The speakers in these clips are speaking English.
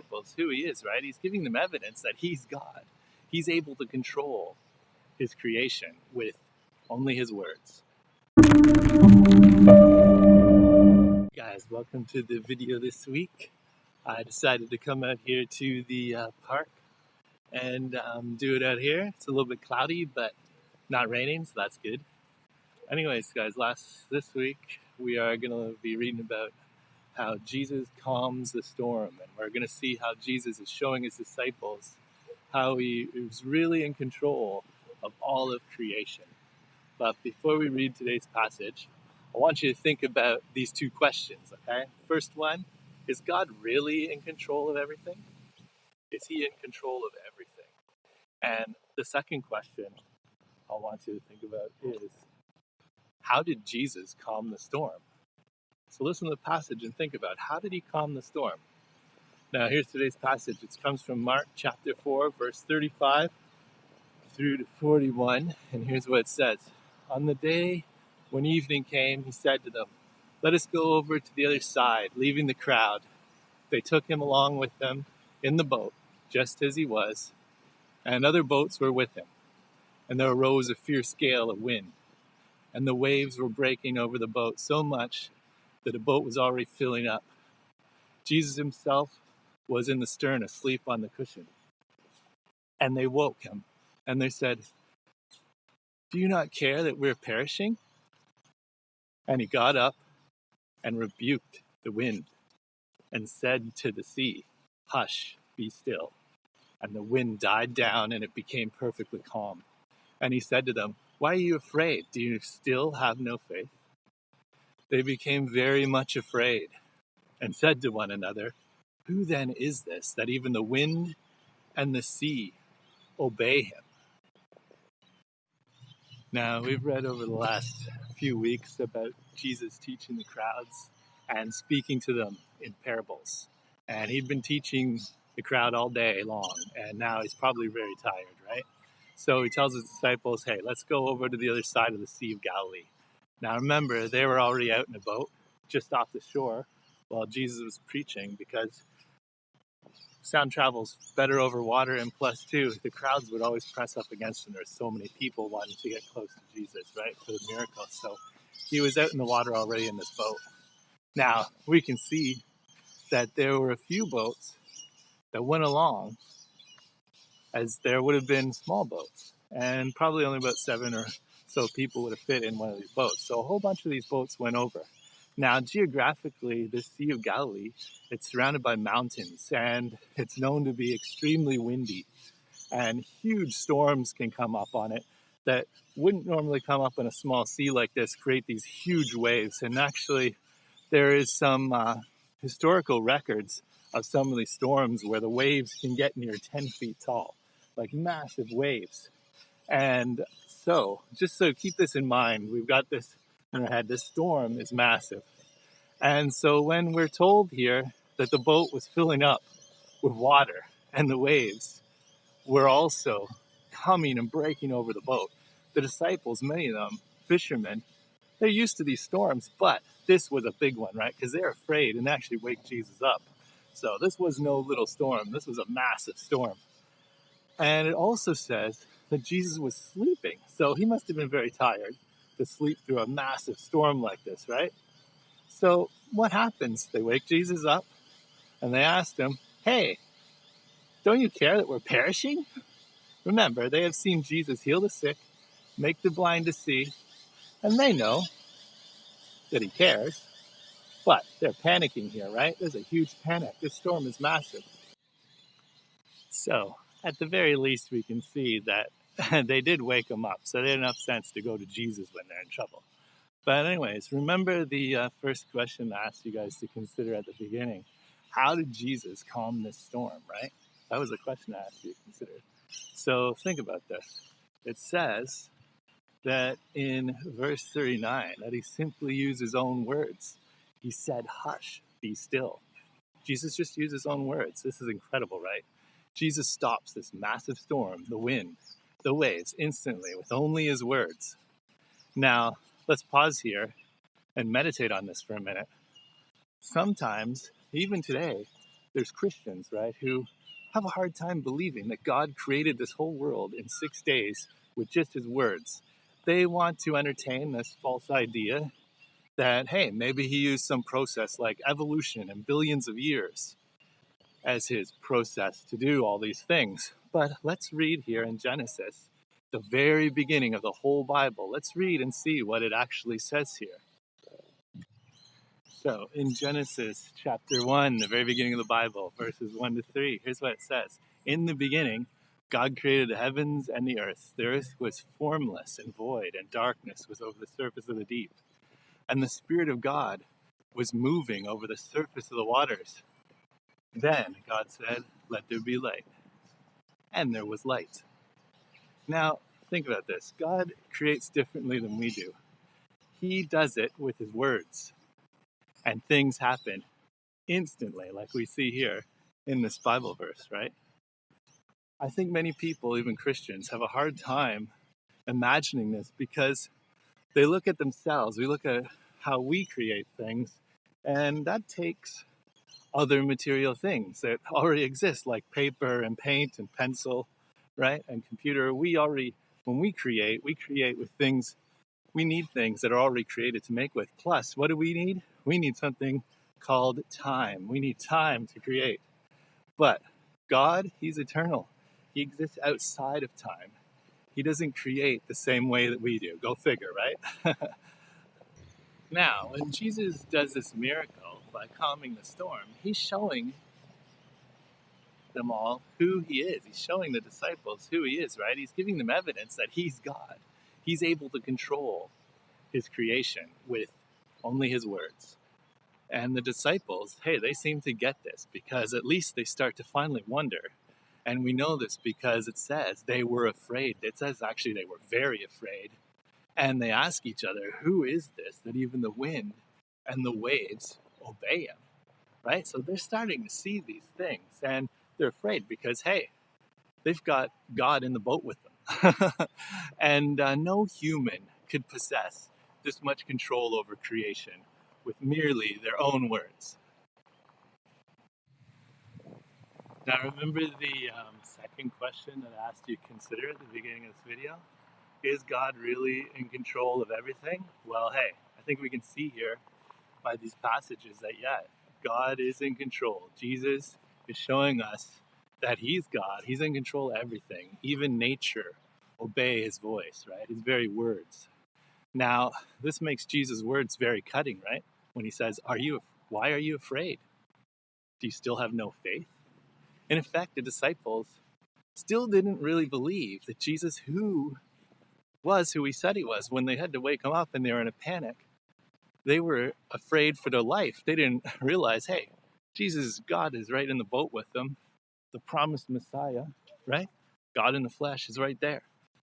disciples who he is, right? He's giving them evidence that he's God. He's able to control his creation with only his words. Guys, welcome to the video this week. I decided to come out here to the park and do it out here. It's a little bit cloudy, but not raining, so that's good. Anyways, guys, this week we are going to be reading about how Jesus calms the storm, and we're going to see how Jesus is showing his disciples how he is really in control of all of creation. But before we read today's passage, I want you to think about these two questions, okay? First one, is God really in control of everything? Is he in control of everything? And the second question I want you to think about is, how did Jesus calm the storm? So listen to the passage and think about, how did he calm the storm? Now here's today's passage. It comes from Mark chapter 4, verse 35 through to 41. And here's what it says. On the day when evening came, he said to them, "Let us go over to the other side," leaving the crowd. They took him along with them in the boat, just as he was, and other boats were with him. And there arose a fierce gale of wind, and the waves were breaking over the boat so much that the boat was already filling up. Jesus himself was in the stern, asleep on the cushion. And they woke him, and they said, "Do you not care that we're perishing?" And he got up and rebuked the wind and said to the sea, "Hush, be still." And the wind died down, and it became perfectly calm. And he said to them, "Why are you afraid? Do you still have no faith?" They became very much afraid and said to one another, "Who then is this, that even the wind and the sea obey him?" Now, we've read over the last few weeks about Jesus teaching the crowds and speaking to them in parables. And he'd been teaching the crowd all day long, and now he's probably very tired, right? So he tells his disciples, "Hey, let's go over to the other side of the Sea of Galilee." Now remember, they were already out in a boat just off the shore while Jesus was preaching, because sound travels better over water, and plus too, the crowds would always press up against him. There's so many people wanting to get close to Jesus, right, for the miracle. So he was out in the water already in this boat. Now we can see that there were a few boats that went along, as there would have been small boats, and probably only about 7 or so people would have fit in one of these boats. So a whole bunch of these boats went over. Now, geographically, the Sea of Galilee, it's surrounded by mountains, and it's known to be extremely windy, and huge storms can come up on it that wouldn't normally come up in a small sea like this, create these huge waves. And actually, there is some historical records of some of these storms where the waves can get near 10 feet tall, like massive waves. And so, just so keep this in mind, we've got this in our head, this storm is massive. And so when we're told here that the boat was filling up with water and the waves were also coming and breaking over the boat, the disciples, many of them, fishermen, they're used to these storms, but this was a big one, right? Because they're afraid and actually wake Jesus up. So this was no little storm. This was a massive storm. And it also says that Jesus was sleeping. So he must have been very tired to sleep through a massive storm like this, right? So what happens? They wake Jesus up and they ask him, "Hey, don't you care that we're perishing?" Remember, they have seen Jesus heal the sick, make the blind to see, and they know that he cares. But they're panicking here, right? There's a huge panic. This storm is massive. So at the very least, we can see that they did wake him up. So they had enough sense to go to Jesus when they're in trouble. But anyways, remember the first question I asked you guys to consider at the beginning. How did Jesus calm this storm, right? That was the question I asked you to consider. So think about this. It says that in verse 39 that he simply used his own words. He said, "Hush, be still." Jesus just used his own words. This is incredible, right? Jesus stops this massive storm, the wind, the waves, instantly with only his words. Now, let's pause here and meditate on this for a minute. Sometimes, even today, there's Christians, right, who have a hard time believing that God created this whole world in 6 days with just his words. They want to entertain this false idea that, hey, maybe he used some process like evolution and billions of years as his process to do all these things. But let's read here in Genesis, the very beginning of the whole Bible. Let's read and see what it actually says here. So in Genesis chapter 1, the very beginning of the Bible, verses 1 to 3, here's what it says. In the beginning, God created the heavens and the earth. The earth was formless and void, and darkness was over the surface of the deep. And the Spirit of God was moving over the surface of the waters. Then God said, "Let there be light." And there was light. Now, think about this. God creates differently than we do. He does it with his words, and things happen instantly, like we see here in this Bible verse, right? I think many people, even Christians, have a hard time imagining this because they look at themselves. We look at how we create things, and that takes other material things that already exist, like paper and paint and pencil, right? And computer. When we create with things, we need things that are already created to make with. Plus, what do we need? We need something called time. We need time to create. But God, he's eternal. He exists outside of time. He doesn't create the same way that we do. Go figure, right? Now, when Jesus does this miracle by calming the storm, he's showing them all who he is. He's showing the disciples who he is, right? He's giving them evidence that he's God. He's able to control his creation with only his words. And the disciples, hey, they seem to get this because at least they start to finally wonder. And we know this because it says they were afraid. It says actually they were very afraid. And they ask each other, who is this that even the wind and the waves obey him? Right? So they're starting to see these things and they're afraid because, hey, they've got God in the boat with them. And no human could possess this much control over creation with merely their own words. Now, remember the second question that I asked you to consider at the beginning of this video? Is God really in control of everything? Well, hey, I think we can see here by these passages that, yeah, God is in control. Jesus is showing us that he's God. He's in control of everything. Even nature obey his voice, right? His very words. Now, this makes Jesus' words very cutting, right? When he says, why are you afraid? Do you still have no faith? In effect, the disciples still didn't really believe that Jesus, who he said he was, when they had to wake him up and they were in a panic, they were afraid for their life. They didn't realize, hey, Jesus, God is right in the boat with them. The promised Messiah, right? God in the flesh is right there.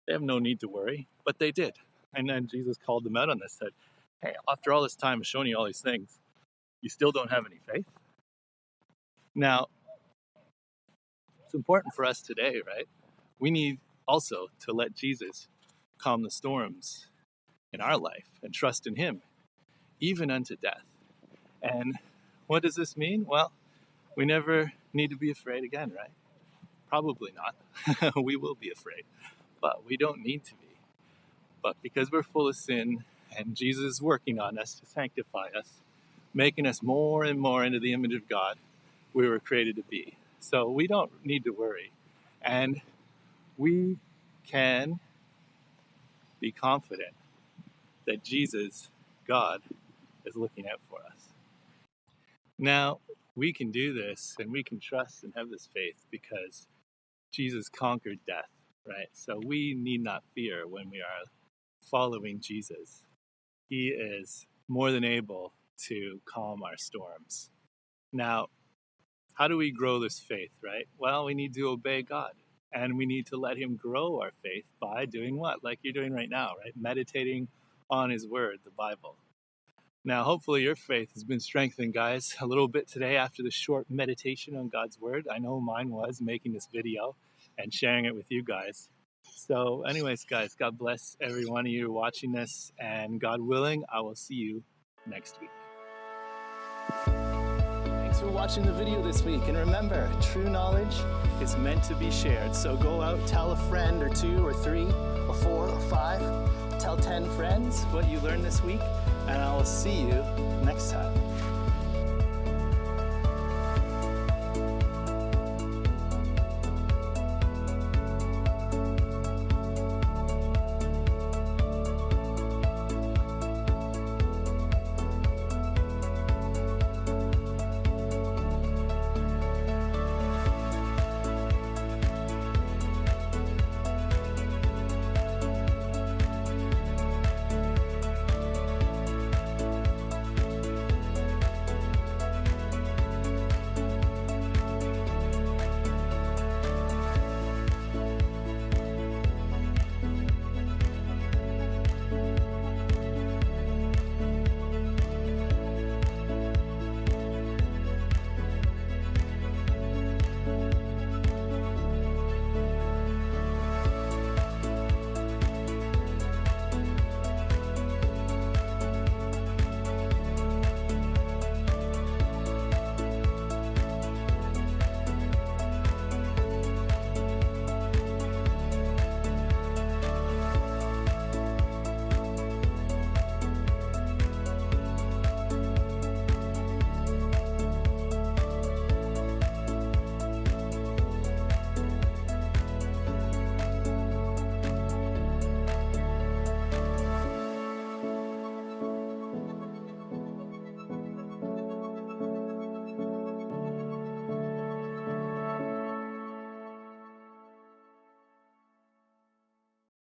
They have no need to worry, but they did. And then Jesus called them out on this, said, hey, after all this time of showing you all these things, you still don't have any faith? Now, it's important for us today, right? We need also to let Jesus calm the storms in our life and trust in him, even unto death. And what does this mean? Well, we never need to be afraid again, right? Probably not. We will be afraid, but we don't need to be. But because we're full of sin and Jesus is working on us to sanctify us, making us more and more into the image of God we were created to be. So we don't need to worry. And we can be confident that Jesus, God, is looking out for us. Now, we can do this and we can trust and have this faith because Jesus conquered death, right? So we need not fear when we are following Jesus. He is more than able to calm our storms. Now, how do we grow this faith, right? Well, we need to obey God and we need to let him grow our faith by doing what? Like you're doing right now, right? Meditating on his word, the Bible. Now, hopefully your faith has been strengthened, guys, a little bit today after this short meditation on God's word. I know mine was making this video and sharing it with you guys. So anyways, guys, God bless every one of you watching this, and God willing, I will see you next week. for watching the video this week. And remember, true knowledge is meant to be shared. So go out, tell a friend or two or three or four or five. Tell 10 friends what you learned this week, and I'll see you next time.